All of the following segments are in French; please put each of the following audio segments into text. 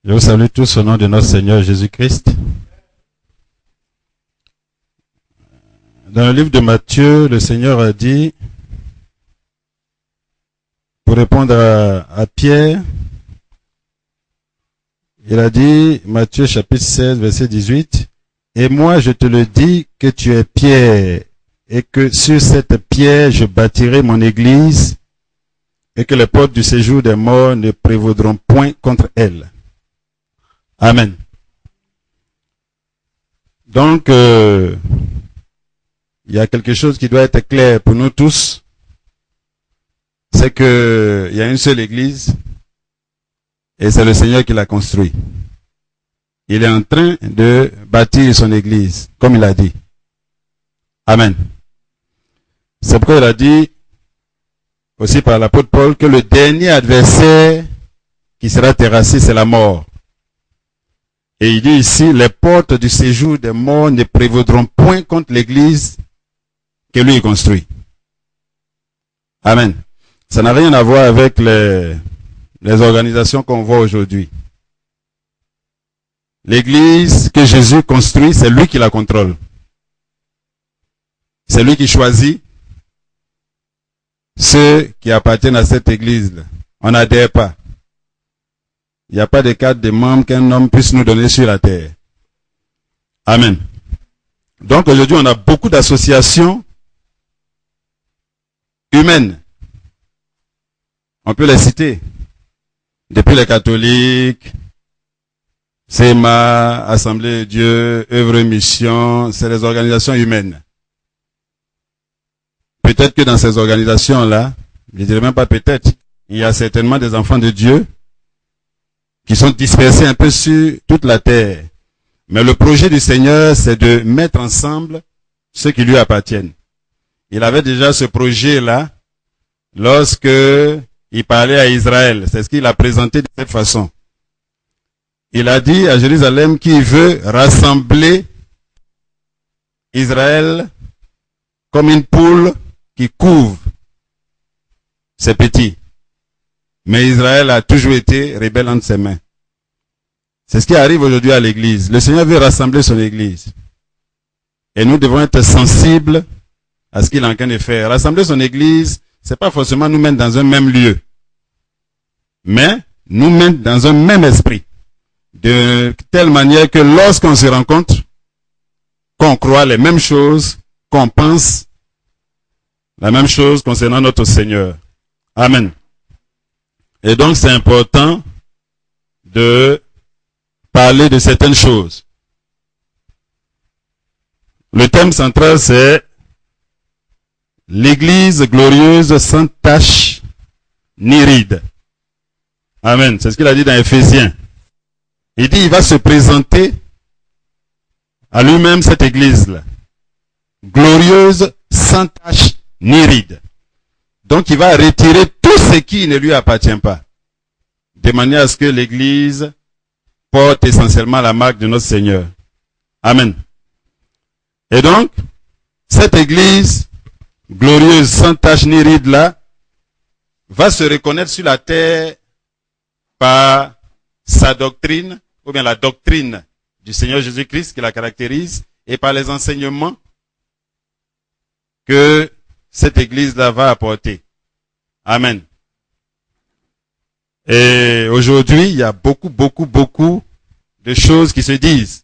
Je vous salue tous au nom de notre Seigneur Jésus-Christ. Dans le livre de Matthieu, le Seigneur a dit, pour répondre à Pierre, il a dit, Matthieu chapitre 16, verset 18, « Et moi je te le dis que tu es Pierre, et que sur cette pierre je bâtirai mon église, et que les portes du séjour des morts ne prévaudront point contre elle. » Amen. Donc, il y a quelque chose qui doit être clair pour nous tous, c'est que il y a une seule église, et c'est le Seigneur qui l'a construit. Il est en train de bâtir son église, comme il a dit. Amen. C'est pourquoi il a dit, aussi par l'apôtre Paul, que le dernier adversaire qui sera terrassé, c'est la mort. Et il dit ici, les portes du séjour des morts ne prévaudront point contre l'église que lui construit. Amen. Ça n'a rien à voir avec les organisations qu'on voit aujourd'hui. L'église que Jésus construit, c'est lui qui la contrôle. C'est lui qui choisit ceux qui appartiennent à cette église-là. On n'adhère pas. Il n'y a pas de carte de membre qu'un homme puisse nous donner sur la terre. Amen. Donc aujourd'hui, on a beaucoup d'associations humaines. On peut les citer. Depuis les catholiques, CEMA, Assemblée de Dieu, Œuvre Mission, c'est les organisations humaines. Peut-être que dans ces organisations-là, je ne dirais même pas peut-être, il y a certainement des enfants de Dieu qui sont dispersés un peu sur toute la terre. Mais le projet du Seigneur, c'est de mettre ensemble ceux qui lui appartiennent. Il avait déjà ce projet-là lorsque il parlait à Israël. C'est ce qu'il a présenté de cette façon. Il a dit à Jérusalem qu'il veut rassembler Israël comme une poule qui couvre ses petits. Mais Israël a toujours été rebelle entre ses mains. C'est ce qui arrive aujourd'hui à l'église. Le Seigneur veut rassembler son église. Et nous devons être sensibles à ce qu'il est en train de faire. Rassembler son église, c'est pas forcément nous mettre dans un même lieu. Mais nous mettre dans un même esprit. De telle manière que lorsqu'on se rencontre, qu'on croit les mêmes choses, qu'on pense la même chose concernant notre Seigneur. Amen. Et donc c'est important de parler de certaines choses. Le thème central c'est l'Église glorieuse sans tache ni ride. Amen. C'est ce qu'il a dit dans Éphésiens. Il dit il va se présenter à lui-même cette Église-là. Glorieuse sans tache ni ride. Donc il va retirer tout ce qui ne lui appartient pas. De manière à ce que l'Église porte essentiellement la marque de notre Seigneur. Amen. Et donc, cette Église glorieuse, sans tache ni ride là, va se reconnaître sur la terre par sa doctrine, ou bien la doctrine du Seigneur Jésus-Christ qui la caractérise, et par les enseignements que cette Église-là va apporter. Amen. Et aujourd'hui, il y a beaucoup de choses qui se disent.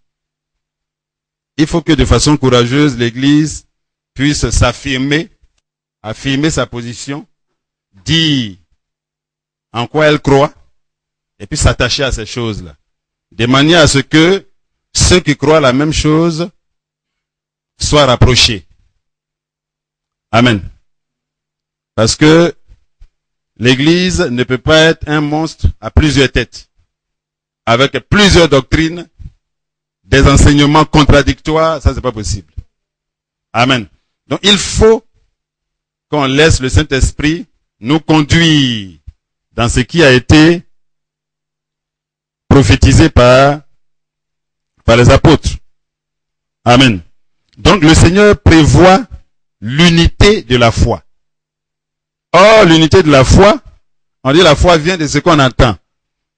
Il faut que de façon courageuse, l'Église puisse s'affirmer, affirmer sa position, dire en quoi elle croit, et puis s'attacher à ces choses-là. De manière à ce que ceux qui croient la même chose soient rapprochés. Amen. Parce que l'Église ne peut pas être un monstre à plusieurs têtes, avec plusieurs doctrines, des enseignements contradictoires, ça c'est pas possible. Amen. Donc il faut qu'on laisse le Saint-Esprit nous conduire dans ce qui a été prophétisé par les apôtres. Amen. Donc le Seigneur prévoit l'unité de la foi. Or, l'unité de la foi, on dit la foi vient de ce qu'on entend.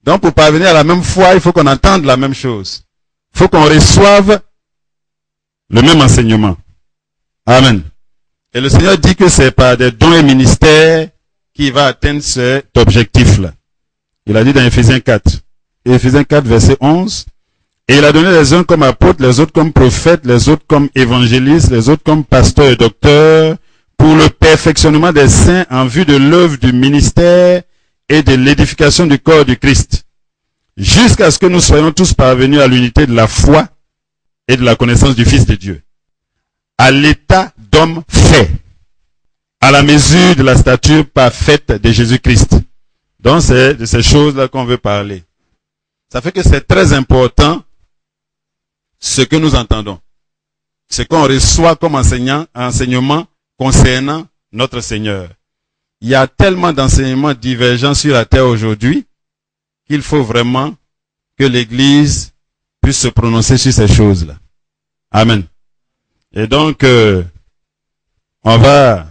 Donc, pour parvenir à la même foi, il faut qu'on entende la même chose. Il faut qu'on reçoive le même enseignement. Amen. Et le Seigneur dit que c'est par des dons et ministères qu'il va atteindre cet objectif-là. Il a dit dans Éphésiens 4. Éphésiens 4, verset 11. Et il a donné les uns comme apôtres, les autres comme prophètes, les autres comme évangélistes, les autres comme pasteurs et docteurs, pour le perfectionnement des saints en vue de l'œuvre du ministère et de l'édification du corps du Christ, jusqu'à ce que nous soyons tous parvenus à l'unité de la foi et de la connaissance du Fils de Dieu, à l'état d'homme fait, à la mesure de la stature parfaite de Jésus-Christ. Donc c'est de ces choses-là qu'on veut parler. Ça fait que c'est très important ce que nous entendons, ce qu'on reçoit comme enseignement concernant notre Seigneur. Il y a tellement d'enseignements divergents sur la terre aujourd'hui qu'il faut vraiment que l'Église puisse se prononcer sur ces choses-là. Amen. Et donc, on va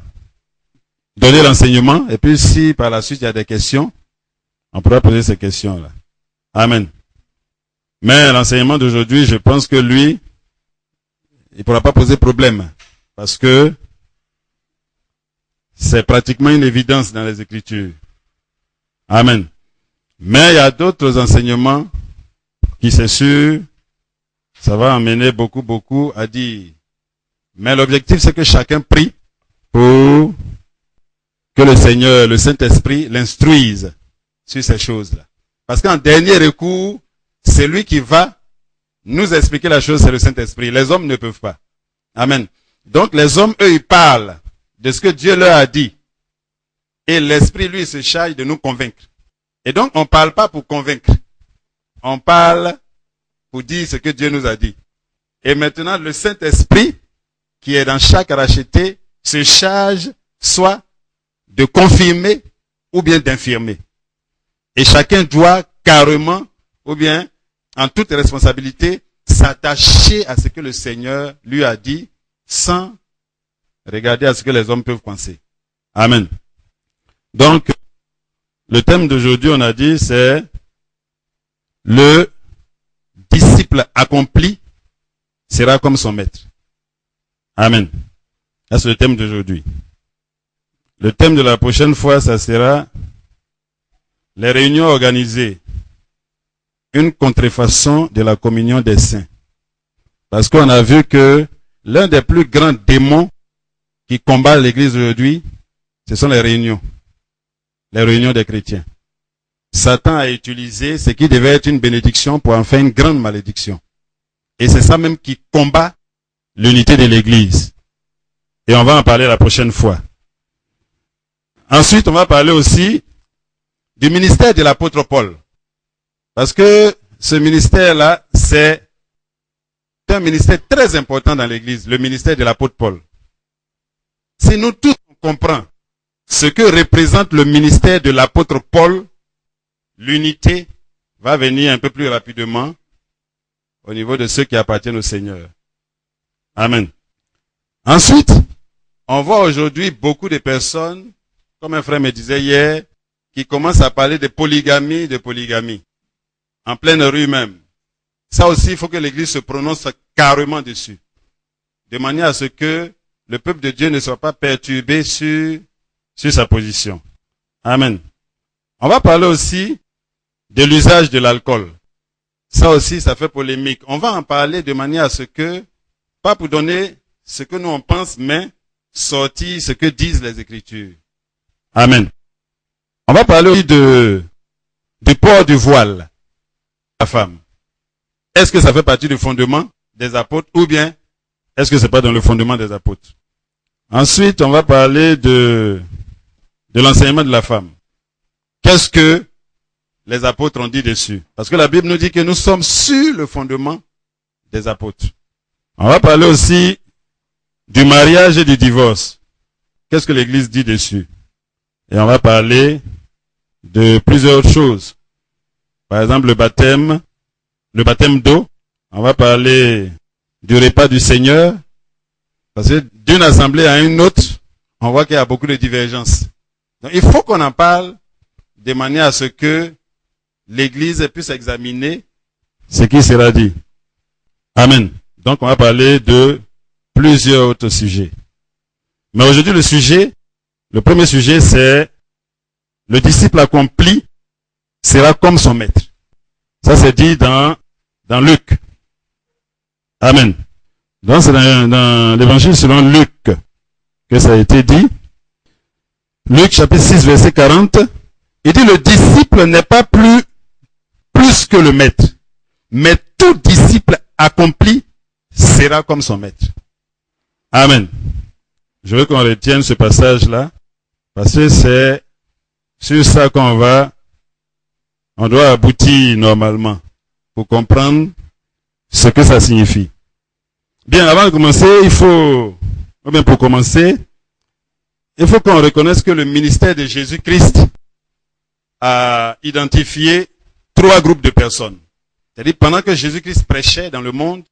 donner l'enseignement, et puis si par la suite il y a des questions, on pourra poser ces questions-là. Amen. Mais l'enseignement d'aujourd'hui, je pense que lui, il ne pourra pas poser problème, parce que c'est pratiquement une évidence dans les Écritures. Amen. Mais il y a d'autres enseignements qui, c'est sûr, ça va amener beaucoup à dire. Mais l'objectif, c'est que chacun prie pour que le Seigneur, le Saint-Esprit, l'instruise sur ces choses-là. Parce qu'en dernier recours, c'est lui qui va nous expliquer la chose, c'est le Saint-Esprit. Les hommes ne peuvent pas. Amen. Donc les hommes, eux, ils parlent de ce que Dieu leur a dit. Et l'Esprit, lui, se charge de nous convaincre. Et donc, on ne parle pas pour convaincre. On parle pour dire ce que Dieu nous a dit. Et maintenant, le Saint-Esprit, qui est dans chaque racheté, se charge soit de confirmer ou bien d'infirmer. Et chacun doit carrément, ou bien en toute responsabilité, s'attacher à ce que le Seigneur lui a dit sans regarder à ce que les hommes peuvent penser. Amen. Donc, le thème d'aujourd'hui, on a dit, c'est le disciple accompli sera comme son maître. Amen. Ça, c'est le thème d'aujourd'hui. Le thème de la prochaine fois, ça sera les réunions organisées. Une contrefaçon de la communion des saints. Parce qu'on a vu que l'un des plus grands démons qui combat l'Église aujourd'hui, ce sont les réunions des chrétiens. Satan a utilisé ce qui devait être une bénédiction pour en faire une grande malédiction. Et c'est ça même qui combat l'unité de l'Église. Et on va en parler la prochaine fois. Ensuite, on va parler aussi du ministère de l'apôtre Paul. Parce que ce ministère-là, c'est un ministère très important dans l'Église, le ministère de l'apôtre Paul. Si nous tous on comprend ce que représente le ministère de l'apôtre Paul, l'unité va venir un peu plus rapidement au niveau de ceux qui appartiennent au Seigneur. Amen. Ensuite, on voit aujourd'hui beaucoup de personnes, comme un frère me disait hier, qui commencent à parler de polygamie, en pleine rue même. Ça aussi, il faut que l'Église se prononce carrément dessus, de manière à ce que le peuple de Dieu ne soit pas perturbé sur sa position. Amen. On va parler aussi de l'usage de l'alcool. Ça aussi, ça fait polémique. On va en parler de manière à ce que, pas pour donner ce que nous on pense, mais sortir ce que disent les Écritures. Amen. On va parler aussi du port du voile, la femme. Est-ce que ça fait partie du fondement des apôtres ou bien est-ce que c'est pas dans le fondement des apôtres? Ensuite, on va parler de l'enseignement de la femme. Qu'est-ce que les apôtres ont dit dessus? Parce que la Bible nous dit que nous sommes sur le fondement des apôtres. On va parler aussi du mariage et du divorce. Qu'est-ce que l'Église dit dessus? Et on va parler de plusieurs choses. Par exemple, le baptême d'eau. On va parler du repas du Seigneur. Parce que d'une assemblée à une autre, on voit qu'il y a beaucoup de divergences. Donc, il faut qu'on en parle de manière à ce que l'Église puisse examiner ce qui sera dit. Amen. Donc on va parler de plusieurs autres sujets. Mais aujourd'hui le premier sujet c'est le disciple accompli sera comme son maître. Ça c'est dit dans Luc. Amen. Donc c'est dans l'évangile selon Luc que ça a été dit. Luc chapitre 6 verset 40. Il dit le disciple n'est pas plus que le maître. Mais tout disciple accompli sera comme son maître. Amen. Je veux qu'on retienne ce passage-là, parce que c'est sur ça qu'on doit aboutir normalement, pour comprendre ce que ça signifie. Bien, avant de commencer, il faut qu'on reconnaisse que le ministère de Jésus-Christ a identifié 3 groupes de personnes. C'est-à-dire, pendant que Jésus-Christ prêchait dans le monde,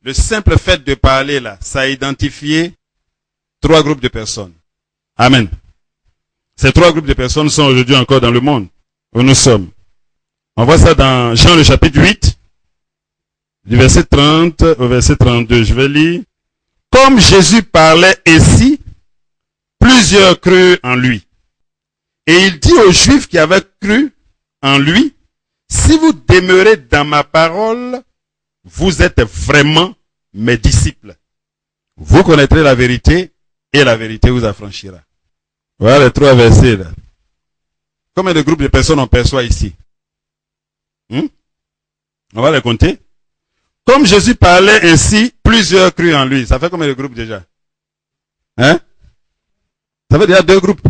le simple fait de parler là, ça a identifié 3 groupes de personnes. Amen. Ces 3 groupes de personnes sont aujourd'hui encore dans le monde où nous sommes. On voit ça dans Jean le chapitre 8, du verset 30 au verset 32. Je vais lire. Comme Jésus parlait ainsi, plusieurs crurent en lui. Et il dit aux Juifs qui avaient cru en lui, si vous demeurez dans ma parole, vous êtes vraiment mes disciples. Vous connaîtrez la vérité et la vérité vous affranchira. Voilà les 3 versets là. Combien de groupes de personnes on perçoit ici? On va les compter. Comme Jésus parlait ainsi, plusieurs crurent en lui. Ça fait combien de groupes déjà? Ça fait déjà 2 groupes.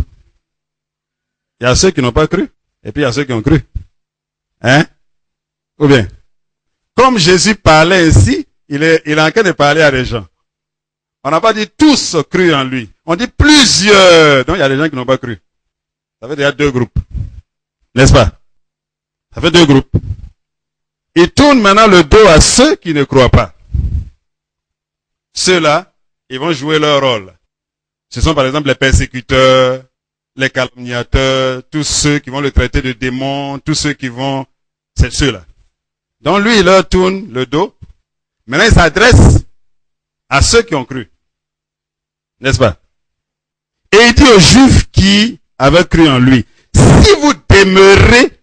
Il y a ceux qui n'ont pas cru, et puis il y a ceux qui ont cru. Ou bien, comme Jésus parlait ainsi, il est en train de parler à des gens. On n'a pas dit tous cru en lui. On dit plusieurs. Donc il y a des gens qui n'ont pas cru. Ça fait déjà 2 groupes. N'est-ce pas? Ça fait 2 groupes. Il tourne maintenant le dos à ceux qui ne croient pas. Ceux-là, ils vont jouer leur rôle. Ce sont par exemple les persécuteurs, les calomniateurs, tous ceux qui vont le traiter de démon, tous ceux qui vont... C'est ceux-là. Donc lui, il leur tourne le dos. Maintenant, il s'adresse à ceux qui ont cru. N'est-ce pas? Et il dit aux Juifs qui avaient cru en lui, si vous demeurez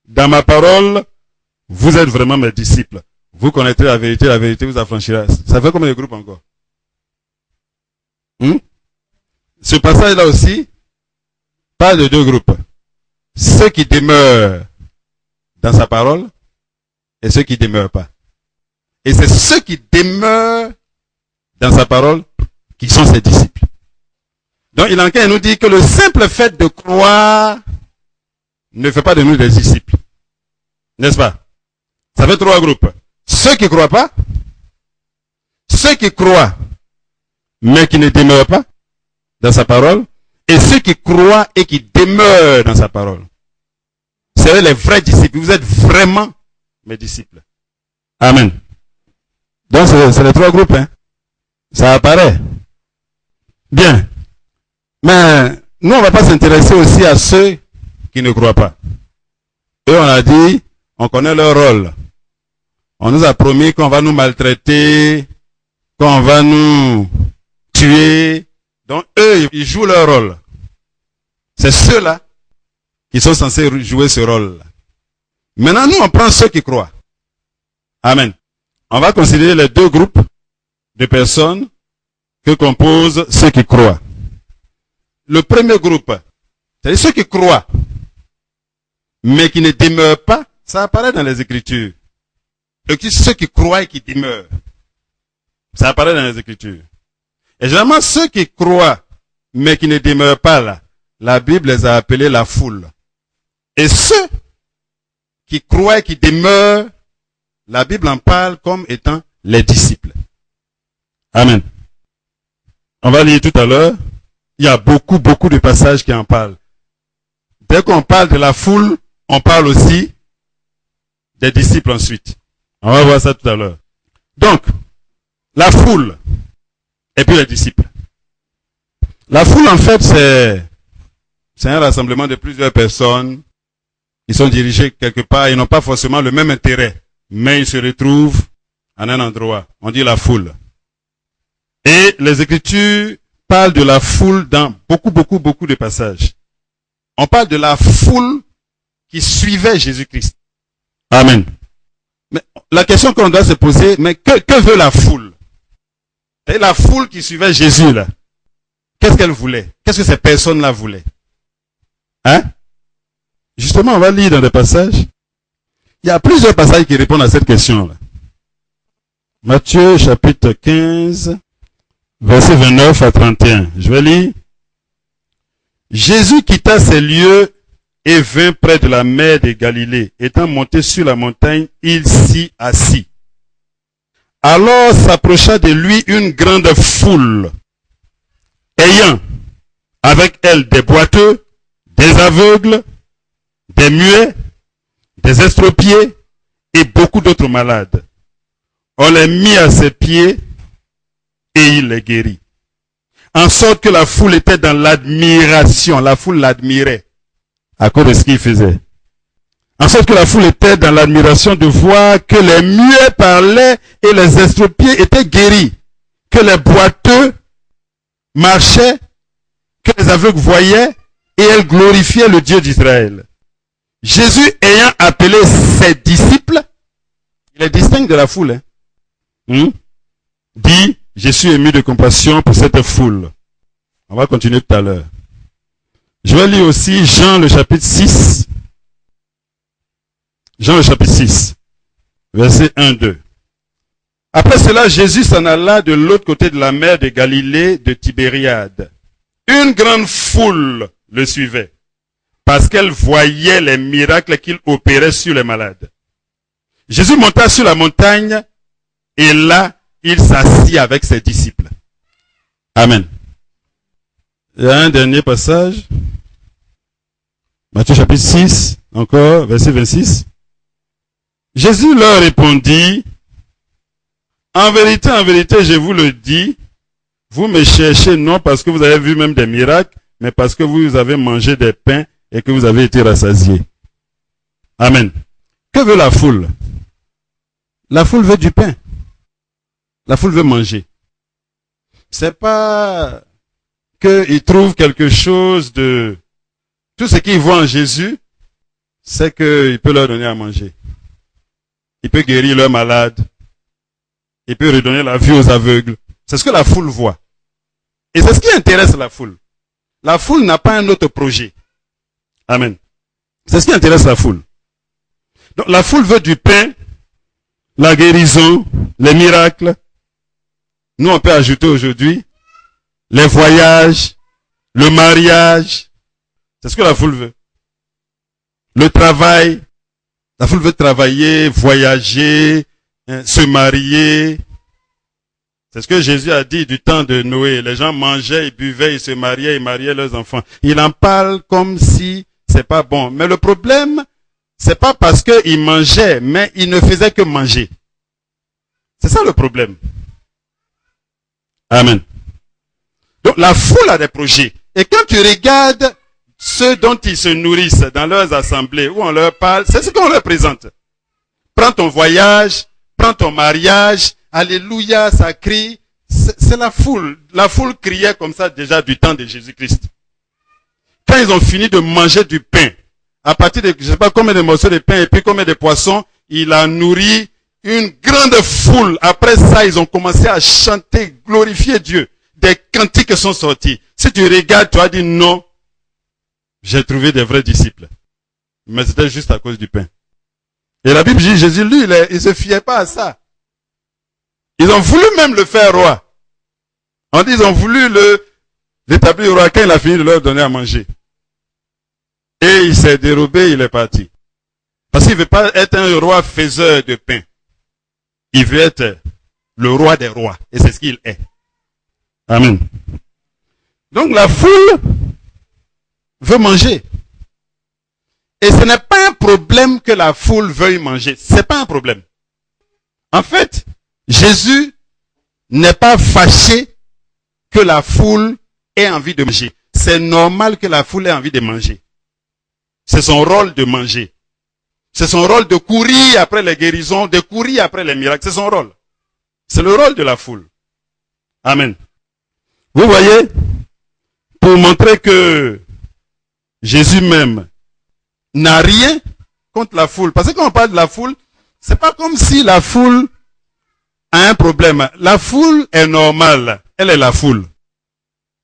dans ma parole, vous êtes vraiment mes disciples. Vous connaîtrez la vérité vous affranchira. Ça fait combien de groupes encore? Ce passage-là aussi parle de 2 groupes. Ceux qui demeurent dans sa parole et ceux qui ne demeurent pas. Et c'est ceux qui demeurent dans sa parole qui sont ses disciples. Donc il en vient nous dit que le simple fait de croire ne fait pas de nous des disciples. N'est-ce pas? Ça fait 3 groupes. Ceux qui ne croient pas, ceux qui croient mais qui ne demeurent pas dans sa parole, et ceux qui croient et qui demeurent dans sa parole. C'est les vrais disciples. Vous êtes vraiment mes disciples. Amen. Donc c'est les 3 groupes. Ça apparaît. Bien. Mais nous, on ne va pas s'intéresser aussi à ceux qui ne croient pas. Eux, on a dit, on connaît leur rôle. On nous a promis qu'on va nous maltraiter, qu'on va nous tuer. Donc eux, ils jouent leur rôle. C'est ceux-là qui sont censés jouer ce rôle-là. Maintenant, nous, on prend ceux qui croient. Amen. On va considérer les 2 groupes de personnes que composent ceux qui croient. Le premier groupe, c'est-à-dire ceux qui croient, mais qui ne demeurent pas, ça apparaît dans les Écritures. Et ceux qui croient et qui demeurent, ça apparaît dans les Écritures. Et généralement, ceux qui croient, mais qui ne demeurent pas là, la Bible les a appelés la foule. Et ceux qui croient et qui demeurent, la Bible en parle comme étant les disciples. Amen. On va lire tout à l'heure. Il y a beaucoup de passages qui en parlent. Dès qu'on parle de la foule, on parle aussi des disciples ensuite. On va voir ça tout à l'heure. Donc, la foule et puis les disciples. La foule, en fait, c'est un rassemblement de plusieurs personnes Ils sont dirigés quelque part, ils n'ont pas forcément le même intérêt, mais ils se retrouvent en un endroit. On dit la foule. Et les Écritures parlent de la foule dans beaucoup de passages. On parle de la foule qui suivait Jésus-Christ. Amen. Mais la question qu'on doit se poser, mais que veut la foule? Et la foule qui suivait Jésus, là, qu'est-ce qu'elle voulait? Qu'est-ce que ces personnes-là voulaient? Hein? Justement, on va lire dans des passages. Il y a plusieurs passages qui répondent à cette question-là. Matthieu, chapitre 15, versets 29 à 31. Je vais lire. Jésus quitta ces lieux et vint près de la mer de Galilée. Étant monté sur la montagne, il s'y assit. Alors s'approcha de lui une grande foule, ayant avec elle des boiteux, des aveugles, des muets, des estropiés et beaucoup d'autres malades. On les mit à ses pieds et il les guérit. En sorte que la foule était dans l'admiration. La foule l'admirait à cause de ce qu'il faisait. En sorte que la foule était dans l'admiration de voir que les muets parlaient et les estropiés étaient guéris. Que les boiteux marchaient, que les aveugles voyaient et elles glorifiaient le Dieu d'Israël. Jésus ayant appelé ses disciples, il les distingue de la foule, dit, je suis ému de compassion pour cette foule. On va continuer tout à l'heure. Je vais lire aussi Jean le chapitre 6. Jean le chapitre 6, verset 1-2. Après cela, Jésus s'en alla de l'autre côté de la mer de Galilée de Tibériade. Une grande foule le suivait, parce qu'elle voyait les miracles qu'il opérait sur les malades. Jésus monta sur la montagne, et là, il s'assit avec ses disciples. Amen. Il y a un dernier passage. Matthieu chapitre 6, encore, verset 26. Jésus leur répondit, en vérité, je vous le dis, vous me cherchez non parce que vous avez vu même des miracles, mais parce que vous avez mangé des pains et que vous avez été rassasiés. Amen. Que veut la foule? La foule veut du pain. La foule veut manger. C'est pas qu'ils trouvent quelque chose de... Tout ce qu'ils voient en Jésus, c'est qu'il peut leur donner à manger. Il peut guérir leurs malades. Il peut redonner la vue aux aveugles. C'est ce que la foule voit. Et c'est ce qui intéresse la foule. La foule n'a pas un autre projet. Amen. C'est ce qui intéresse la foule. Donc la foule veut du pain, la guérison, les miracles. Nous, on peut ajouter aujourd'hui les voyages, le mariage. C'est ce que la foule veut. Le travail. La foule veut travailler, voyager, se marier. C'est ce que Jésus a dit du temps de Noé. Les gens mangeaient, ils buvaient, ils se mariaient, ils mariaient leurs enfants. Il en parle comme si c'est pas bon. Mais le problème, c'est pas parce qu'ils mangeaient, mais ils ne faisaient que manger. C'est ça le problème. Amen. Donc la foule a des projets. Et quand tu regardes ceux dont ils se nourrissent dans leurs assemblées, où on leur parle, c'est ce qu'on leur présente. Prends ton voyage, prends ton mariage, alléluia, ça crie. C'est la foule. La foule criait comme ça déjà du temps de Jésus-Christ. Quand ils ont fini de manger du pain, à partir de, je sais pas combien de morceaux de pain et puis combien de poissons, il a nourri une grande foule. Après ça, ils ont commencé à chanter, glorifier Dieu. Des cantiques sont sortis. Si tu regardes, tu as dit non. J'ai trouvé des vrais disciples. Mais c'était juste à cause du pain. Et la Bible dit, Jésus, lui, il se fiait pas à ça. Ils ont voulu même le faire roi. On dit, ils ont voulu l'établir roi quand il a fini de leur donner à manger. Et il s'est dérobé, il est parti. Parce qu'il ne veut pas être un roi faiseur de pain. Il veut être le roi des rois. Et c'est ce qu'il est. Amen. Donc la foule veut manger. Et ce n'est pas un problème que la foule veuille manger. C'est pas un problème. En fait, Jésus n'est pas fâché que la foule ait envie de manger. C'est normal que la foule ait envie de manger. C'est son rôle de manger. C'est son rôle de courir après les guérisons, de courir après les miracles. C'est son rôle. C'est le rôle de la foule. Amen. Vous voyez, pour montrer que Jésus même n'a rien contre la foule. Parce que quand on parle de la foule, c'est pas comme si la foule a un problème. La foule est normale. Elle est la foule.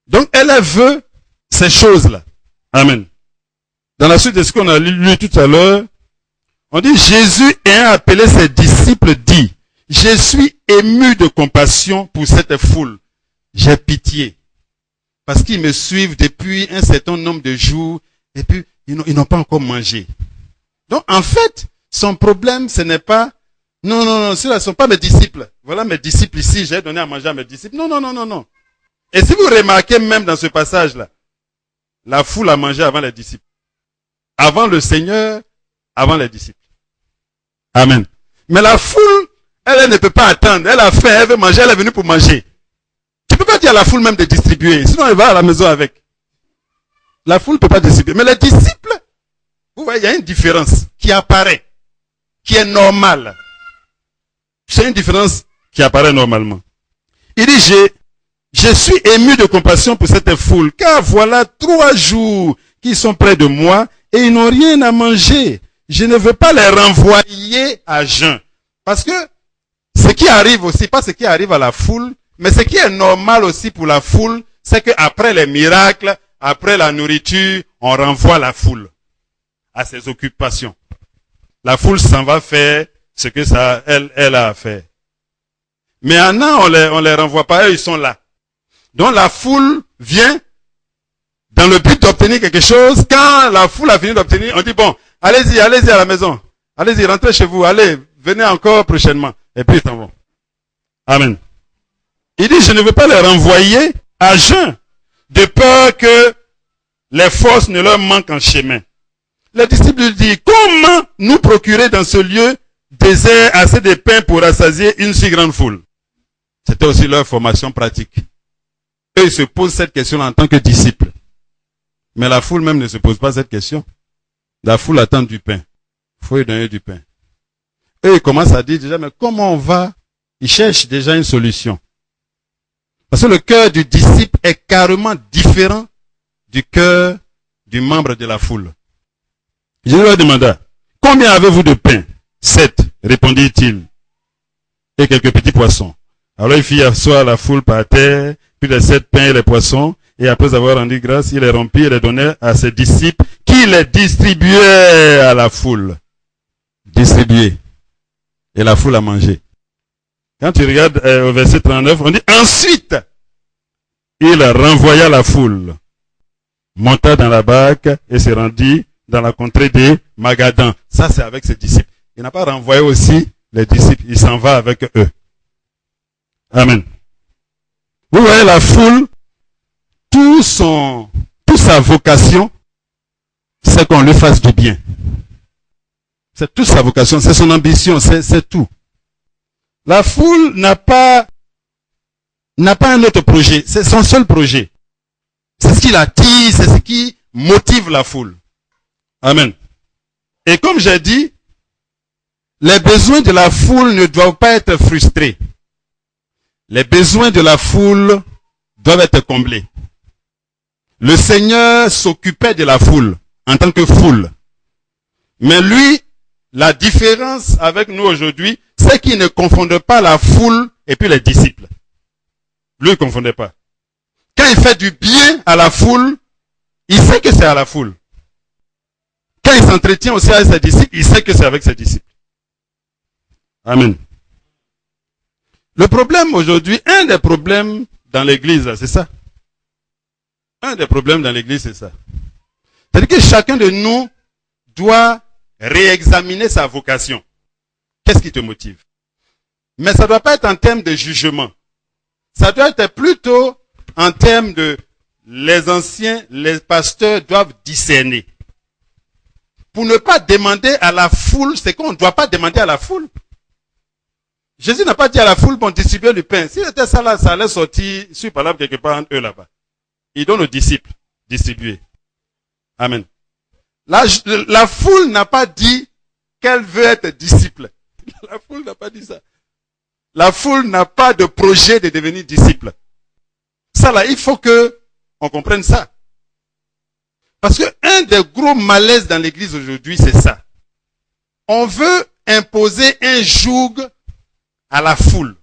Donc, elle veut ces choses-là. Amen. Dans la suite de ce qu'on a lu tout à l'heure, on dit, Jésus ayant appelé ses disciples dit, je suis ému de compassion pour cette foule. J'ai pitié. Parce qu'ils me suivent depuis un certain nombre de jours et puis ils n'ont pas encore mangé. Donc, en fait, son problème, ce n'est pas, non, ceux-là ne sont pas mes disciples. Voilà mes disciples ici, j'ai donné à manger à mes disciples. Non. Et si vous remarquez même dans ce passage-là, la foule a mangé avant les disciples. Avant le Seigneur, avant les disciples. Amen. Mais la foule, elle ne peut pas attendre. Elle a faim, elle veut manger, elle est venue pour manger. Tu ne peux pas dire à la foule même de distribuer. Sinon, elle va à la maison avec. La foule ne peut pas distribuer. Mais les disciples, vous voyez, il y a une différence qui apparaît, qui est normale. C'est une différence qui apparaît normalement. Il dit, je suis ému de compassion pour cette foule, car voilà 3 jours qu'ils sont près de moi et ils n'ont rien à manger. Je ne veux pas les renvoyer à jeun. Parce que ce qui arrive aussi, pas ce qui arrive à la foule, mais ce qui est normal aussi pour la foule, c'est qu'après les miracles, après la nourriture, on renvoie la foule à ses occupations. La foule s'en va faire ce que elle a à faire. Mais maintenant, on les renvoie pas, eux, ils sont là. Donc la foule vient dans le but d'obtenir quelque chose. Quand la foule a fini d'obtenir, on dit bon, allez-y à la maison. Allez-y, rentrez chez vous. Allez, venez encore prochainement. Et puis ils s'en vont. Amen. Il dit, je ne veux pas les renvoyer à jeun, de peur que les forces ne leur manquent en chemin. Les disciples lui disent, comment nous procurer dans ce lieu désert assez de pain pour rassasier une si grande foule? C'était aussi leur formation pratique. Eux, ils se posent cette question en tant que disciples. Mais la foule même ne se pose pas cette question. La foule attend du pain. Il faut lui donner du pain. Eux, ils commencent à dire déjà, mais comment on va? Ils cherchent déjà une solution. Parce que le cœur du disciple est carrément différent du cœur du membre de la foule. Je leur demanda, combien avez-vous de pain? 7, répondit-il. Et quelques petits poissons. Alors il fit asseoir la foule par terre, puis les 7 pains et les poissons, et après avoir rendu grâce, il les rompit et les donnait à ses disciples, qui les distribuaient à la foule. Distribuer. Et la foule a mangé. Quand tu regardes au verset 39, on dit, ensuite, il renvoya la foule, monta dans la barque et se rendit dans la contrée des Magadans. Ça, c'est avec ses disciples. Il n'a pas renvoyé aussi les disciples, il s'en va avec eux. Amen. Vous voyez la foule, toute sa vocation, c'est qu'on lui fasse du bien. C'est toute sa vocation, c'est son ambition, c'est tout. La foule n'a pas un autre projet, c'est son seul projet. C'est ce qui l'attire, c'est ce qui motive la foule. Amen. Et comme j'ai dit, les besoins de la foule ne doivent pas être frustrés. Les besoins de la foule doivent être comblés. Le Seigneur s'occupait de la foule en tant que foule. Mais lui, la différence avec nous aujourd'hui, c'est qu'il ne confondait pas la foule et puis les disciples. Lui, il ne confondait pas. Quand il fait du bien à la foule, il sait que c'est à la foule. Quand il s'entretient aussi avec ses disciples, il sait que c'est avec ses disciples. Amen. Le problème aujourd'hui, un des problèmes dans l'église, c'est ça. Un des problèmes dans l'église, c'est ça. C'est-à-dire que chacun de nous doit réexaminer sa vocation. Qu'est-ce qui te motive? Mais ça ne doit pas être en termes de jugement. Ça doit être plutôt en termes de les anciens, les pasteurs doivent discerner. Pour ne pas demander à la foule ce qu'on ne doit pas demander à la foule. Jésus n'a pas dit à la foule, bon, distribuez le pain. S'il était ça là, ça allait sortir sur parole quelque part entre eux là-bas. Il donne aux disciples, distribuer. Amen. La foule n'a pas dit qu'elle veut être disciple. La foule n'a pas dit ça. La foule n'a pas de projet de devenir disciple. Ça là, il faut que on comprenne ça. Parce que un des gros malaises dans l'église aujourd'hui, c'est ça. On veut imposer un joug à la foule.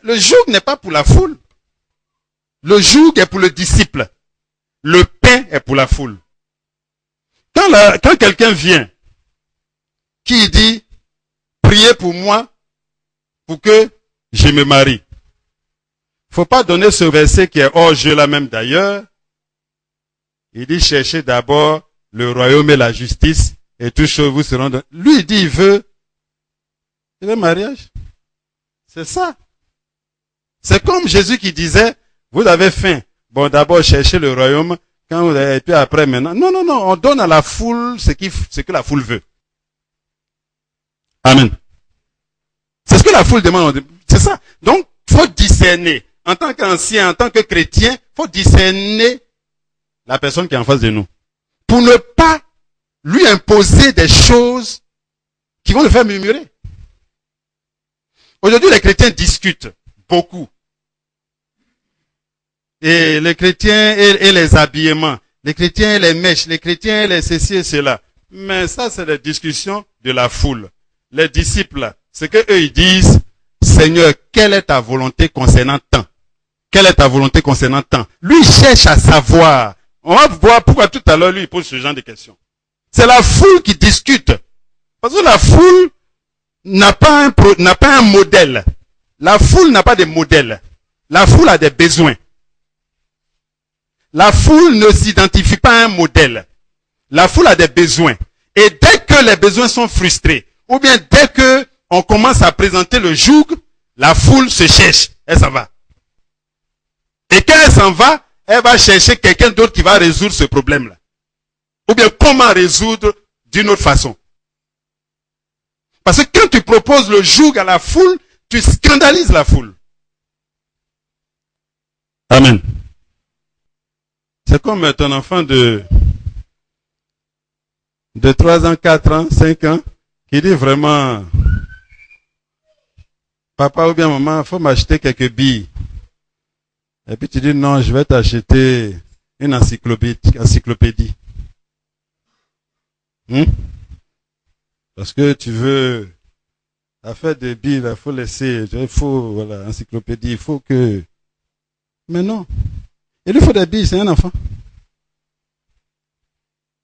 Le joug n'est pas pour la foule. Le joug est pour le disciple. Le pain est pour la foule. Quand quelqu'un vient, qui dit, priez pour moi, pour que je me marie. Faut pas donner ce verset qui est hors jeu là même d'ailleurs. Il dit, cherchez d'abord le royaume et la justice, et toutes choses vous seront données. Lui, il dit, il veut mariage. C'est ça. C'est comme Jésus qui disait, vous avez faim. Bon, d'abord, cherchez le royaume, quand vous avez, et puis après, maintenant. Non, non, non, on donne à la foule ce que la foule veut. Amen. C'est ce que la foule demande. C'est ça. Donc, faut discerner. En tant qu'ancien, en tant que chrétien, faut discerner la personne qui est en face de nous. Pour ne pas lui imposer des choses qui vont le faire murmurer. Aujourd'hui, les chrétiens discutent beaucoup. Et les chrétiens et les habillements, les chrétiens et les mèches, les chrétiens et les ceci et cela. Mais ça, c'est la discussion de la foule. Les disciples, c'est que eux ils disent, Seigneur, quelle est ta volonté concernant tant? Quelle est ta volonté concernant tant? Lui, il cherche à savoir. On va voir pourquoi tout à l'heure, lui, il pose ce genre de questions. C'est la foule qui discute. Parce que la foule n'a pas un modèle. La foule n'a pas de modèle. La foule a des besoins. La foule ne s'identifie pas à un modèle. La foule a des besoins. Et dès que les besoins sont frustrés, ou bien dès que on commence à présenter le joug, la foule se cherche. Elle s'en va. Et quand elle s'en va, elle va chercher quelqu'un d'autre qui va résoudre ce problème-là. Ou bien comment résoudre d'une autre façon. Parce que quand tu proposes le joug à la foule, tu scandalises la foule. Amen. C'est comme ton enfant de 3 ans, 4 ans, 5 ans, qui dit vraiment, papa ou bien maman, faut m'acheter quelques billes. Et puis tu dis, non, je vais t'acheter une encyclopédie. Parce que tu veux, affaire de billes, il faut laisser, il faut, voilà, encyclopédie, il faut que, mais non. Il lui faut des billes, c'est un enfant.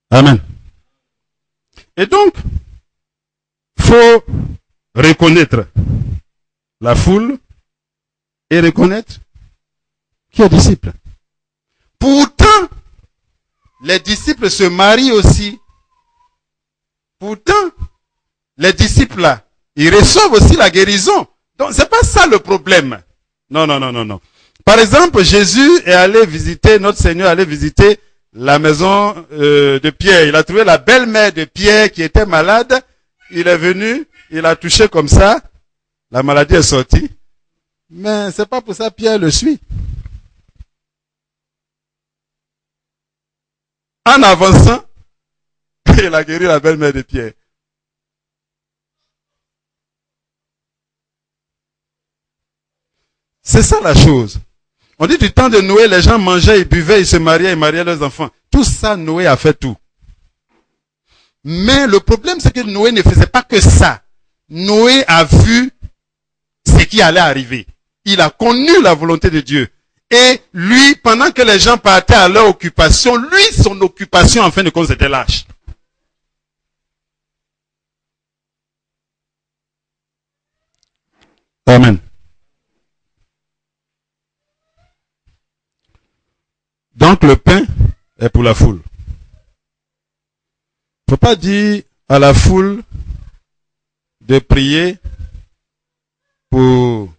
Amen. Et donc, faut reconnaître la foule et reconnaître qui est disciple. Pourtant, les disciples se marient aussi. Pourtant, les disciples là, ils reçoivent aussi la guérison. Donc, c'est pas ça le problème. Non, non, non, non, non. Par exemple, Jésus est allé visiter, notre Seigneur est allé visiter la maison de Pierre. Il a trouvé la belle-mère de Pierre qui était malade. Il est venu, il a touché comme ça. La maladie est sortie. Mais c'est pas pour ça Pierre le suit. En avançant, il a guéri la belle-mère de Pierre. C'est ça la chose. On dit du temps de Noé, les gens mangeaient, ils buvaient, ils se mariaient, ils mariaient leurs enfants. Tout ça, Noé a fait tout. Mais le problème, c'est que Noé ne faisait pas que ça. Noé a vu ce qui allait arriver. Il a connu la volonté de Dieu. Et lui, pendant que les gens partaient à leur occupation, lui, son occupation, en fin de compte, c'était lâche. Amen. Donc le pain est pour la foule. Faut pas dire à la foule de prier pour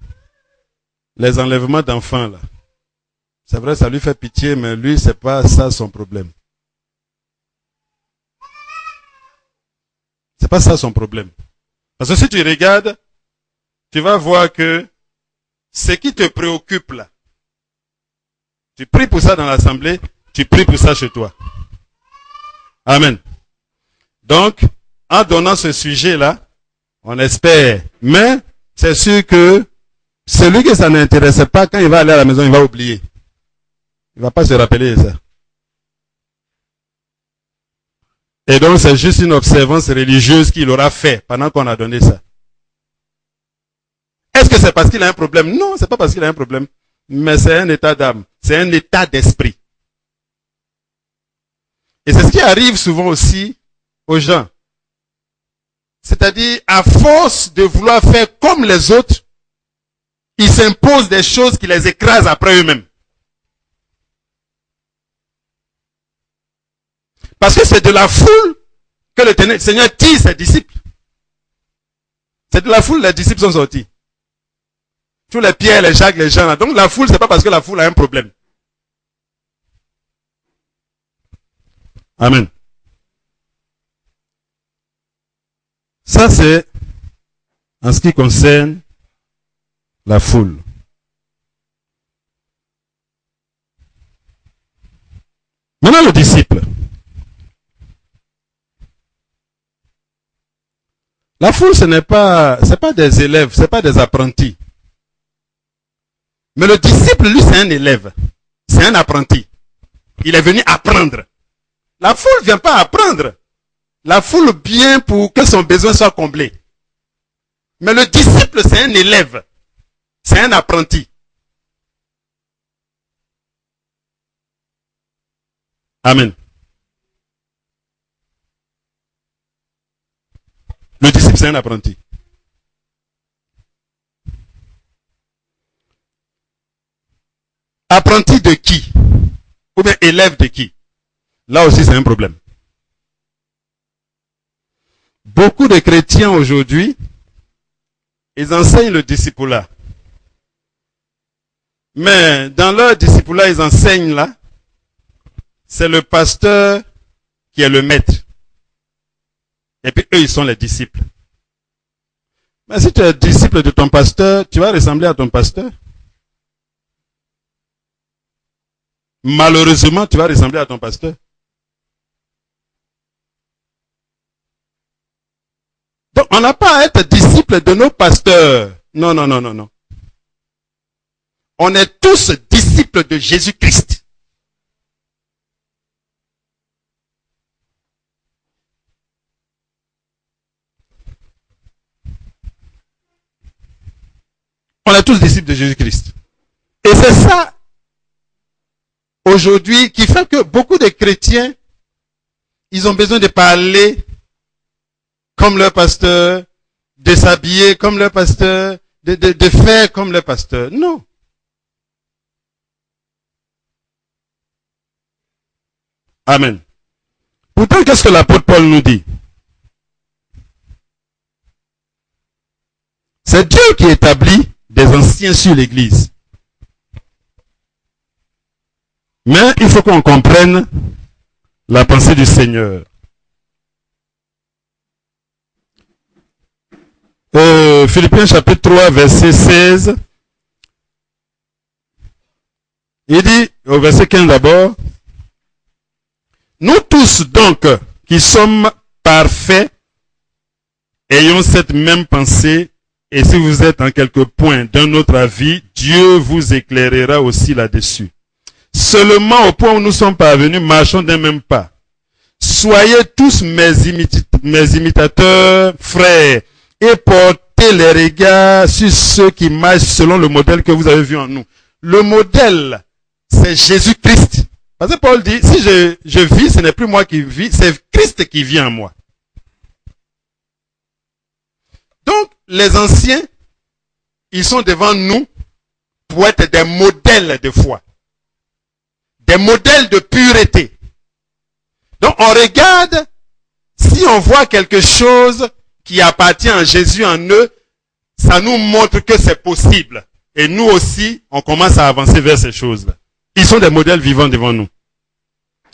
les enlèvements d'enfants là. C'est vrai, ça lui fait pitié, mais lui, c'est pas ça son problème. C'est pas ça son problème. Parce que si tu regardes, tu vas voir que ce qui te préoccupe là, tu pries pour ça dans l'assemblée, tu pries pour ça chez toi. Amen. Donc, en donnant ce sujet-là, on espère. Mais c'est sûr que celui que ça n'intéresse pas, quand il va aller à la maison, il va oublier. Il ne va pas se rappeler de ça. Et donc, c'est juste une observance religieuse qu'il aura fait pendant qu'on a donné ça. Est-ce que c'est parce qu'il a un problème? Non, c'est pas parce qu'il a un problème. Mais c'est un état d'âme. C'est un état d'esprit. Et c'est ce qui arrive souvent aussi aux gens. C'est-à-dire, à force de vouloir faire comme les autres, ils s'imposent des choses qui les écrasent après eux-mêmes. Parce que c'est de la foule que le Seigneur tire ses disciples. C'est de la foule les disciples sont sortis. Tous les Pierre, les Jacques, les Jean. Donc la foule, c'est pas parce que la foule a un problème. Amen. Ça, c'est en ce qui concerne la foule. Maintenant, le disciple. La foule, c'est pas des élèves, c'est pas des apprentis. Mais le disciple, lui, c'est un élève. C'est un apprenti. Il est venu apprendre. La foule ne vient pas apprendre. La foule vient pour que son besoin soit comblé. Mais le disciple, c'est un élève. C'est un apprenti. Amen. Le disciple, c'est un apprenti. Apprenti de qui? Ou bien élève de qui? Là aussi, c'est un problème. Beaucoup de chrétiens aujourd'hui, ils enseignent le discipulat. Mais dans leur discipulat, ils enseignent là, c'est le pasteur qui est le maître. Et puis eux, ils sont les disciples. Mais si tu es disciple de ton pasteur, tu vas ressembler à ton pasteur. Malheureusement, tu vas ressembler à ton pasteur. Donc, on n'a pas à être disciple de nos pasteurs. Non, non, non, non, non. On est tous disciples de Jésus-Christ. On est tous disciples de Jésus-Christ. Et c'est ça, aujourd'hui, qui fait que beaucoup de chrétiens, ils ont besoin de parler comme leur pasteur, de s'habiller comme leur pasteur, de faire comme leur pasteur. Non. Amen. Pourtant, qu'est-ce que l'apôtre Paul nous dit? C'est Dieu qui établit des anciens sur l'église. Mais il faut qu'on comprenne la pensée du Seigneur. Philippiens chapitre 3, verset 16. Il dit, au verset 15 d'abord, nous tous donc, qui sommes parfaits, ayons cette même pensée, et si vous êtes en quelque point d'un autre avis, Dieu vous éclairera aussi là-dessus. Seulement au point où nous sommes parvenus, marchons d'un même pas. Soyez tous mes imitateurs, frères, et portez les regards sur ceux qui marchent selon le modèle que vous avez vu en nous. Le modèle, c'est Jésus-Christ. Parce que Paul dit, si je vis, ce n'est plus moi qui vis, c'est Christ qui vit en moi. Donc, les anciens, ils sont devant nous pour être des modèles de foi. Des modèles de pureté. Donc, on regarde, si on voit quelque chose qui appartient à Jésus en eux, ça nous montre que c'est possible. Et nous aussi, on commence à avancer vers ces choses-là. Ils sont des modèles vivants devant nous.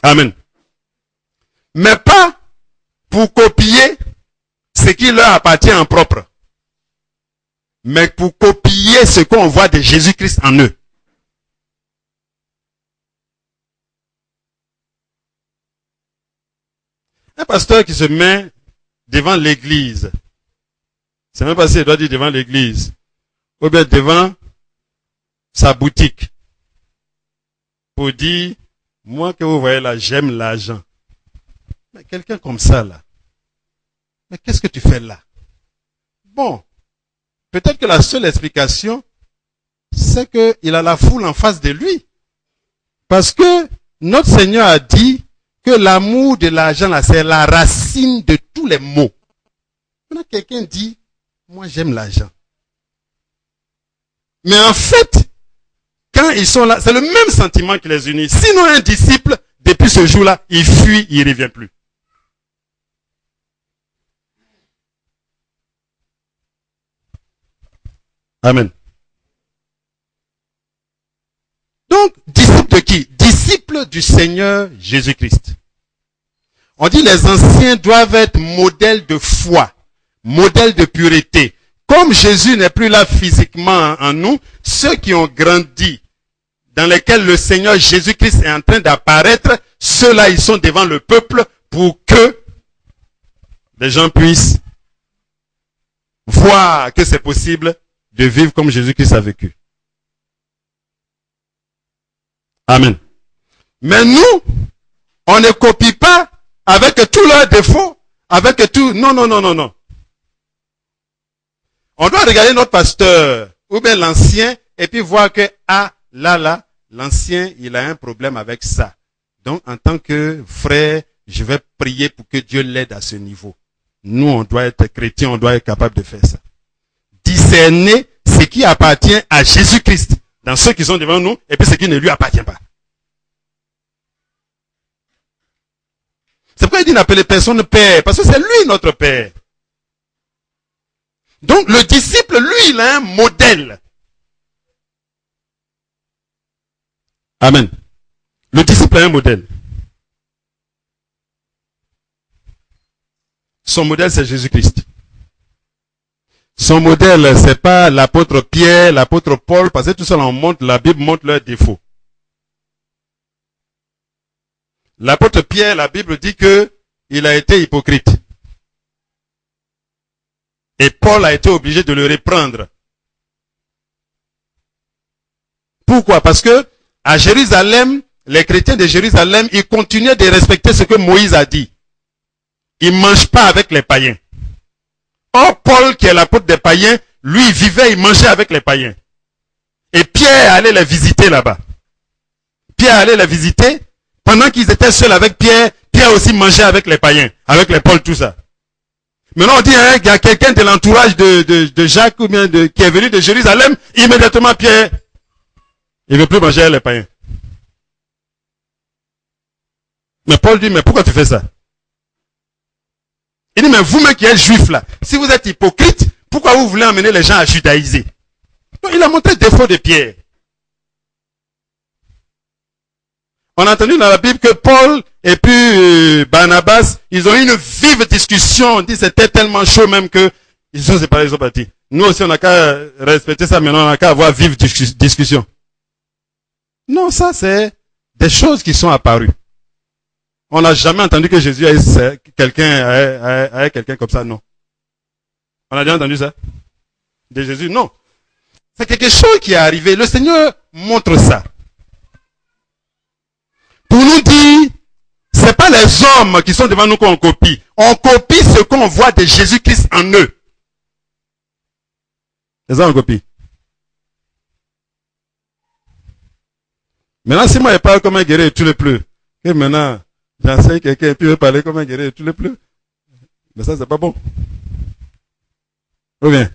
Amen. Mais pas pour copier ce qui leur appartient en propre. Mais pour copier ce qu'on voit de Jésus-Christ en eux. Un pasteur qui se met devant l'église. C'est même pas si il doit dire devant l'église. Ou bien devant sa boutique. Pour dire, moi que vous voyez là, j'aime l'argent. Mais quelqu'un comme ça là. Mais qu'est-ce que tu fais là? Bon. Peut-être que la seule explication, c'est qu'il a la foule en face de lui. Parce que notre Seigneur a dit que l'amour de l'argent là, c'est la racine de tous les maux. Maintenant, quelqu'un dit, moi j'aime l'argent. Mais en fait, quand ils sont là, c'est le même sentiment qui les unit. Sinon, un disciple, depuis ce jour-là, il fuit, il ne revient plus. Amen. Donc, disciple de qui? Disciple du Seigneur Jésus-Christ. On dit les anciens doivent être modèles de foi, modèles de pureté. Comme Jésus n'est plus là physiquement en nous, ceux qui ont grandi, dans lesquels le Seigneur Jésus-Christ est en train d'apparaître, ceux-là, ils sont devant le peuple pour que les gens puissent voir que c'est possible de vivre comme Jésus-Christ a vécu. Amen. Mais nous, on ne copie pas avec tous leurs défauts, avec tout. Non, non, non, non, non. On doit regarder notre pasteur, ou bien l'ancien, et puis voir que, ah, là, l'ancien, il a un problème avec ça. Donc, en tant que frère, je vais prier pour que Dieu l'aide à ce niveau. Nous, on doit être chrétiens, on doit être capable de faire ça. Discerner ce qui appartient à Jésus-Christ dans ceux qui sont devant nous, et puis ce qui ne lui appartient pas. C'est pourquoi il dit n'appeler personne père, parce que c'est lui notre père. Donc le disciple, lui, il a un modèle. Amen. Le disciple a un modèle. Son modèle, c'est Jésus-Christ. Son modèle, c'est pas l'apôtre Pierre, l'apôtre Paul, parce que tout ça, on montre, la Bible montre leurs défauts. L'apôtre Pierre, la Bible dit que il a été hypocrite. Et Paul a été obligé de le reprendre. Pourquoi? Parce que à Jérusalem, les chrétiens de Jérusalem, ils continuaient de respecter ce que Moïse a dit. Ils ne mangent pas avec les païens. Or, Paul, qui est l'apôtre des païens, lui, il vivait, il mangeait avec les païens. Et Pierre allait les visiter là-bas. Pierre allait les visiter. Pendant qu'ils étaient seuls avec Pierre, Pierre aussi mangeait avec les païens, avec les Paul, tout ça. Maintenant, on dit hein, qu'il y a quelqu'un de l'entourage de Jacques ou bien qui est venu de Jérusalem, immédiatement Pierre, il ne veut plus manger avec les païens. Mais Paul dit, mais pourquoi tu fais ça? Il dit, mais vous-même qui êtes juifs là, si vous êtes hypocrite, pourquoi vous voulez emmener les gens à judaïser? Donc, il a montré le défaut de Pierre. On a entendu dans la Bible que Paul et puis Barnabas, ils ont eu une vive discussion. On dit c'était tellement chaud même que ils sont séparés, ils sont partis. Nous aussi, on n'a qu'à respecter ça, maintenant on n'a qu'à avoir vive discussion. Non, ça c'est des choses qui sont apparues. On n'a jamais entendu que Jésus ait quelqu'un comme ça, non. On a déjà entendu ça? De Jésus, non. C'est quelque chose qui est arrivé. Le Seigneur montre ça. Pour nous dire, c'est pas les hommes qui sont devant nous qu'on copie. On copie ce qu'on voit de Jésus-Christ en eux. C'est ça on copie. Maintenant, si moi je parle comme un guerrier, tu le plus. Et maintenant, j'enseigne quelqu'un et puis je veux parler comme un guerrier, tu le plus. Mais ça, c'est pas bon. Ou bien,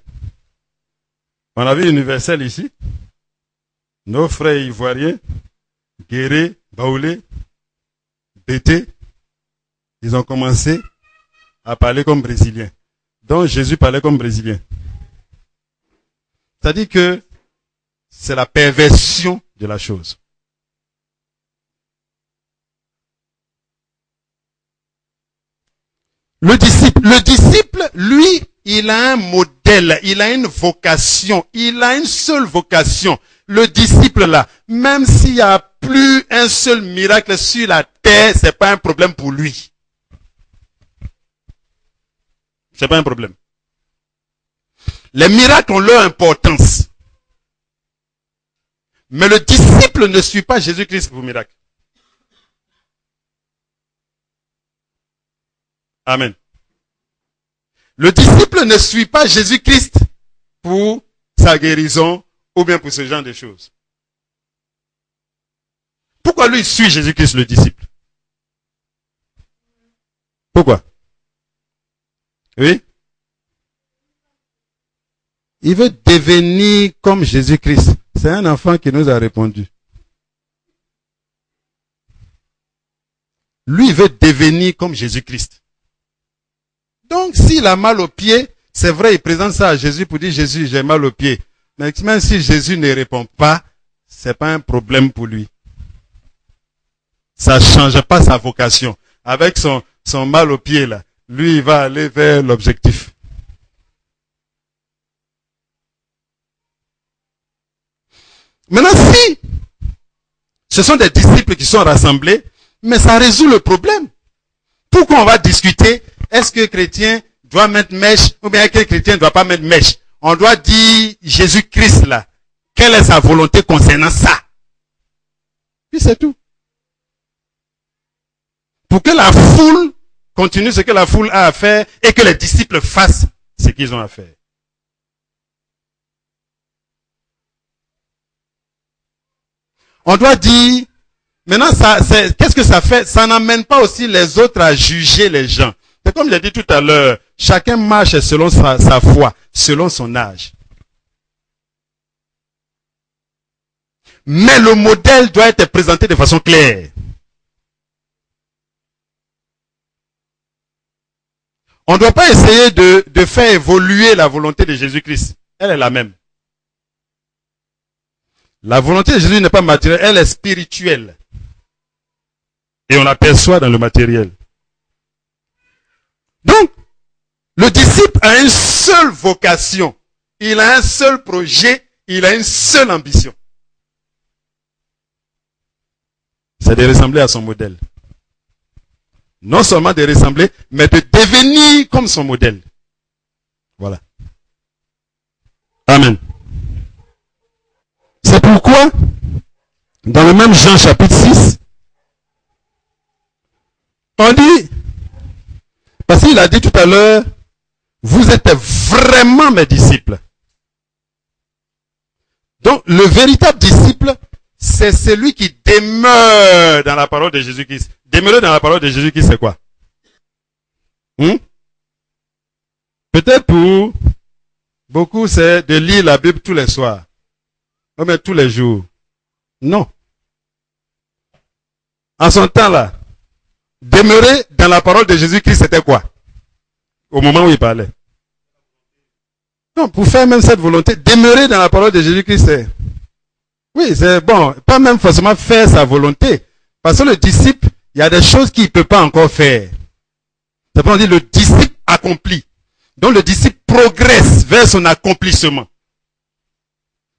on a vu universel ici. Nos frères ivoiriens, guerriers, Baoulé, Bété, ils ont commencé à parler comme brésiliens. Donc Jésus parlait comme brésilien. C'est-à-dire que c'est la perversion de la chose. Le disciple, lui, il a un modèle, il a une vocation, il a une seule vocation. Le disciple là, même s'il n'y a plus un seul miracle sur la terre, c'est pas un problème pour lui. C'est pas un problème. Les miracles ont leur importance. Mais le disciple ne suit pas Jésus-Christ pour miracle. Amen. Le disciple ne suit pas Jésus-Christ pour sa guérison ou bien pour ce genre de choses. Pourquoi lui suit Jésus-Christ, le disciple? Pourquoi? Oui? Il veut devenir comme Jésus-Christ. C'est un enfant qui nous a répondu. Lui, il veut devenir comme Jésus-Christ. Donc, s'il a mal au pied, c'est vrai, il présente ça à Jésus pour dire, Jésus, j'ai mal au pied. Mais même si Jésus ne répond pas, c'est pas un problème pour lui. Ça ne change pas sa vocation. Avec son mal au pied, là, lui, il va aller vers l'objectif. Maintenant, si ce sont des disciples qui sont rassemblés, mais ça résout le problème. Pourquoi on va discuter, est-ce que chrétien doit mettre mèche, ou bien quel chrétien ne doit pas mettre mèche? On doit dire Jésus-Christ là, quelle est sa volonté concernant ça? Puis c'est tout. Pour que la foule continue ce que la foule a à faire et que les disciples fassent ce qu'ils ont à faire. On doit dire, maintenant, qu'est-ce que ça fait? Ça n'amène pas aussi les autres à juger les gens. C'est comme j'ai dit tout à l'heure, chacun marche selon sa foi, selon son âge. Mais le modèle doit être présenté de façon claire. On ne doit pas essayer de faire évoluer la volonté de Jésus-Christ. Elle est la même. La volonté de Jésus n'est pas matérielle, elle est spirituelle. Et on l'aperçoit dans le matériel. Donc, le disciple a une seule vocation. Il a un seul projet. Il a une seule ambition. C'est de ressembler à son modèle. Non seulement de ressembler, mais de devenir comme son modèle. Voilà. Amen. C'est pourquoi, dans le même Jean chapitre 6, on dit, parce qu'il a dit tout à l'heure, vous êtes vraiment mes disciples. Donc, le véritable disciple, c'est celui qui demeure dans la parole de Jésus-Christ. Demeurer dans la parole de Jésus-Christ, c'est quoi? Peut-être pour beaucoup, c'est de lire la Bible tous les soirs. Ou bien tous les jours. Non. En son temps-là, demeurer dans la parole de Jésus-Christ, c'était quoi? Au moment où il parlait. Non, pour faire même cette volonté, demeurer dans la parole de Jésus-Christ, c'est... Oui, c'est bon, pas même forcément faire sa volonté. Parce que le disciple, il y a des choses qu'il ne peut pas encore faire. C'est pour dire le disciple accomplit. Donc le disciple progresse vers son accomplissement.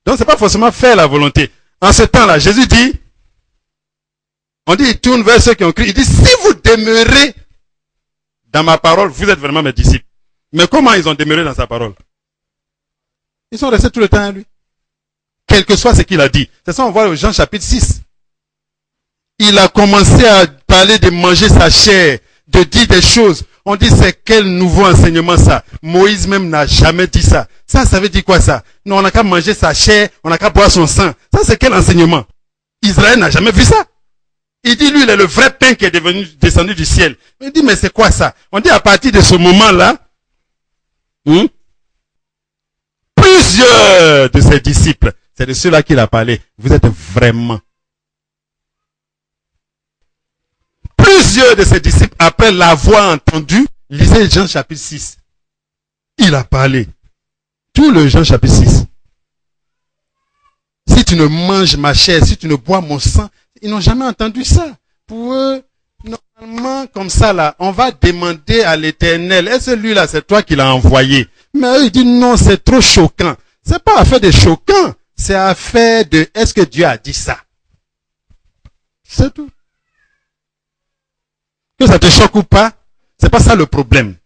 Donc c'est pas forcément faire la volonté. En ce temps-là, Jésus dit, on dit, il tourne vers ceux qui ont crié, il dit, si vous demeurez dans ma parole, vous êtes vraiment mes disciples. Mais comment ils ont demeuré dans sa parole? Ils sont restés tout le temps à lui. Quel que soit ce qu'il a dit. C'est ça on voit au Jean chapitre 6. Il a commencé à parler de manger sa chair, de dire des choses. On dit, c'est quel nouveau enseignement ça? Moïse même n'a jamais dit ça. Ça veut dire quoi ça? Non, on n'a qu'à manger sa chair, on n'a qu'à boire son sang. Ça, c'est quel enseignement? Israël n'a jamais vu ça. Il dit, lui, il est le vrai pain qui est descendu du ciel. Il dit, mais c'est quoi ça? On dit, à partir de ce moment-là, plusieurs de ses disciples, c'est de ceux-là qu'il a parlé, vous êtes vraiment. Plusieurs de ses disciples, après l'avoir entendu, lisez Jean chapitre 6. Il a parlé. Tout le Jean chapitre 6. Si tu ne manges ma chair, si tu ne bois mon sang, ils n'ont jamais entendu ça. Pour eux, normalement, comme ça là, on va demander à l'Éternel, est-ce que lui là, c'est toi qui l'as envoyé? Mais eux, ils disent non, c'est trop choquant. C'est pas affaire de choquant, c'est affaire de, est-ce que Dieu a dit ça? C'est tout. Que ça te choque ou pas, c'est pas ça le problème.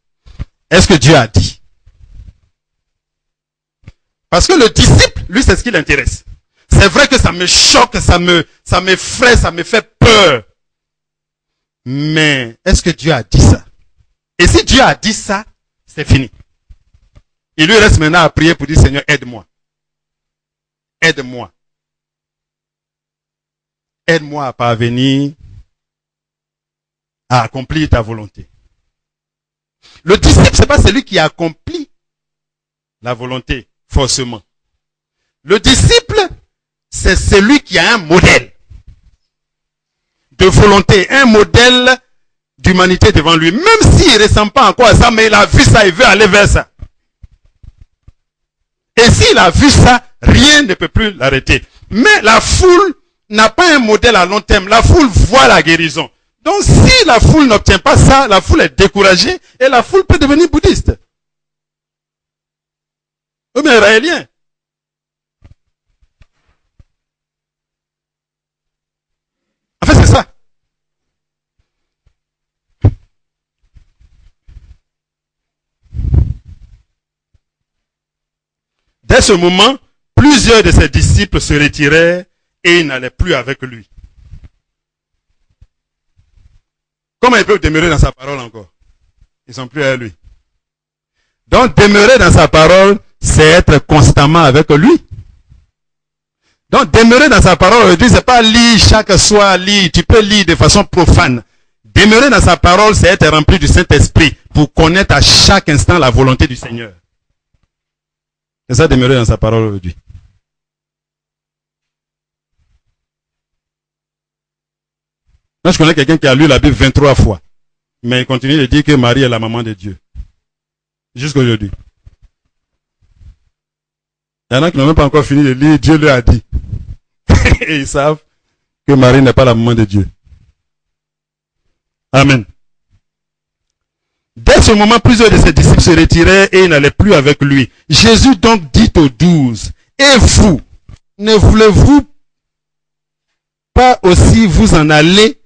est-ce que Dieu a dit? Parce que le disciple, lui, c'est ce qui l'intéresse. C'est vrai que ça me choque, ça m'effraie, ça me fait peur. Mais est-ce que Dieu a dit ça? Et si Dieu a dit ça, c'est fini. Il lui reste maintenant à prier pour dire, Seigneur, aide-moi. Aide-moi. Aide-moi à parvenir à accomplir ta volonté. Le disciple, c'est pas celui qui accomplit la volonté, forcément. Le disciple, c'est celui qui a un modèle de volonté, un modèle d'humanité devant lui. Même s'il ne ressemble pas encore à ça, mais il a vu ça, il veut aller vers ça. Et s'il a vu ça, rien ne peut plus l'arrêter. Mais la foule n'a pas un modèle à long terme. La foule voit la guérison. Donc si la foule n'obtient pas ça, la foule est découragée et la foule peut devenir bouddhiste. Ou bien israélien. En fait, c'est ça. Dès ce moment, plusieurs de ses disciples se retirèrent et ils n'allaient plus avec lui. Comment ils peuvent demeurer dans sa parole encore? Ils sont plus à lui. Donc, demeurer dans sa parole, c'est être constamment avec lui. Donc, demeurer dans sa parole, aujourd'hui, c'est pas lire chaque soir, lire. Tu peux lire de façon profane. Demeurer dans sa parole, c'est être rempli du Saint-Esprit pour connaître à chaque instant la volonté du Seigneur. C'est ça, demeurer dans sa parole aujourd'hui. Moi, je connais quelqu'un qui a lu la Bible 23 fois. Mais il continue de dire que Marie est la maman de Dieu. Jusqu'à aujourd'hui. Il y en a qui n'ont même pas encore fini de lire, Dieu leur a dit. Et ils savent que Marie n'est pas la maman de Dieu. Amen. Dès ce moment, plusieurs de ses disciples se retirèrent et ils n'allaient plus avec lui. Jésus donc dit aux 12, et vous, ne voulez-vous pas aussi vous en aller?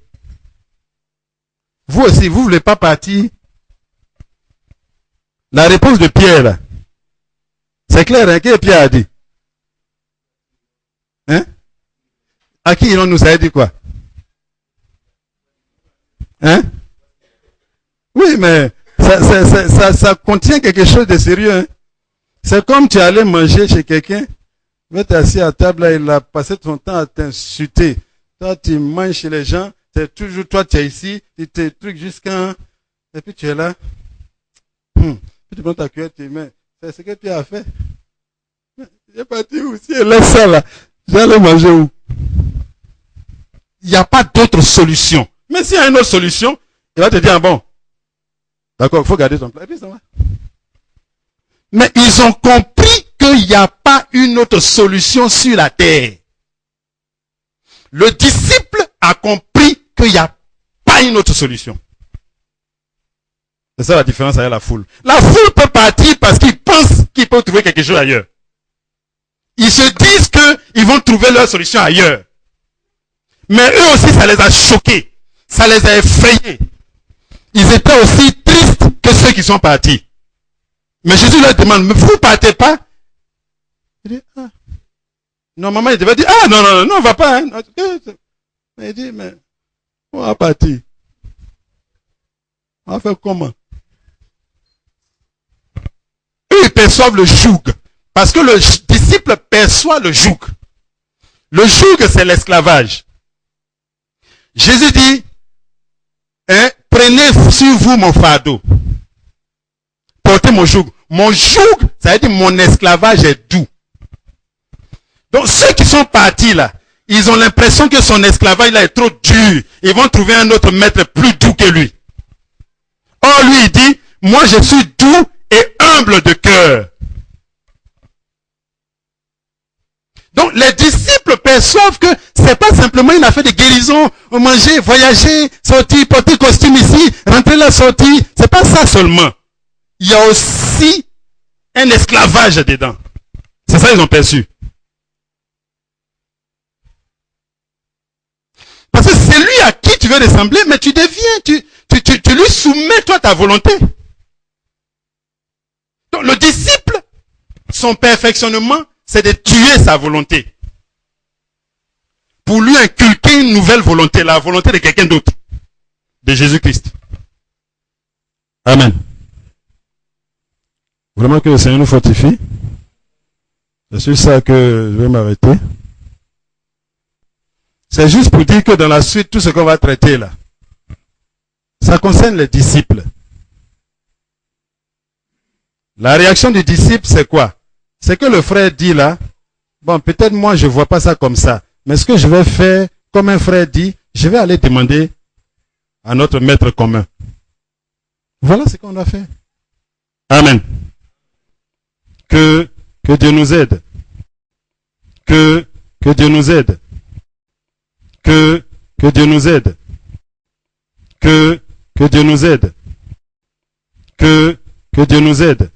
Vous aussi, vous ne voulez pas partir? La réponse de Pierre, c'est clair, hein? Qu'est-ce que Pierre a dit? Hein? À qui il nous a dit quoi? Hein? Oui, mais ça contient quelque chose de sérieux. Hein? C'est comme tu allais manger chez quelqu'un, tu es assis à table, là, il a passé ton temps à t'insulter. Toi, tu manges chez les gens, c'est toujours toi, tu es ici, tu te trucs jusqu'à... Et puis tu es là. Puis tu prends ta cuillère, tu mets. C'est ce que tu as fait. J'ai parti aussi, laisse ça là. J'allais manger où? Il n'y a pas d'autre solution. Mais s'il y a une autre solution, il va te dire, bon, d'accord, il faut garder ton plat. Et puis ça va. Mais ils ont compris qu'il n'y a pas une autre solution sur la terre. Le disciple a compris qu'il n'y a pas une autre solution. C'est ça la différence avec la foule. La foule peut partir parce qu'ils pensent qu'ils peuvent trouver quelque chose ailleurs. Ils se disent qu'ils vont trouver leur solution ailleurs. Mais eux aussi, ça les a choqués. Ça les a effrayés. Ils étaient aussi tristes que ceux qui sont partis. Mais Jésus leur demande, mais vous ne partez pas? Il dit, ah. Normalement, il devait dire, ah non, on ne va pas. Hein. Mais il dit, mais on va partir. On va faire comment? Eux, ils perçoivent le joug. Parce que le disciple perçoit le joug. Le joug, c'est l'esclavage. Jésus dit, hein, prenez sur vous mon fardeau. Portez mon joug. Mon joug, ça veut dire mon esclavage est doux. Donc ceux qui sont partis là, ils ont l'impression que son esclavage là est trop dur. Ils vont trouver un autre maître plus doux que lui. Or lui il dit, moi je suis doux et humble de cœur. Donc les disciples perçoivent que c'est pas simplement une affaire de guérison, manger, voyager, sortir, porter costume ici, rentrer là, sortir. C'est pas ça seulement. Il y a aussi un esclavage dedans. C'est ça qu'ils ont perçu. Parce que c'est lui à qui tu veux ressembler, mais tu deviens, tu lui soumets toi ta volonté. Donc le disciple, son perfectionnement, c'est de tuer sa volonté. Pour lui inculquer une nouvelle volonté, la volonté de quelqu'un d'autre. De Jésus-Christ. Amen. Vraiment que le Seigneur nous fortifie. C'est sur ça que je vais m'arrêter. C'est juste pour dire que dans la suite, tout ce qu'on va traiter là, ça concerne les disciples. La réaction du disciple, c'est quoi? C'est que le frère dit là, bon, peut-être moi je ne vois pas ça comme ça, mais ce que je vais faire, comme un frère dit, je vais aller demander à notre maître commun. Voilà ce qu'on doit faire. Amen. Que Dieu nous aide. Que Dieu nous aide. Que Dieu nous aide. Que Dieu nous aide. Que Dieu nous aide.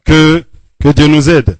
Que Dieu nous aide.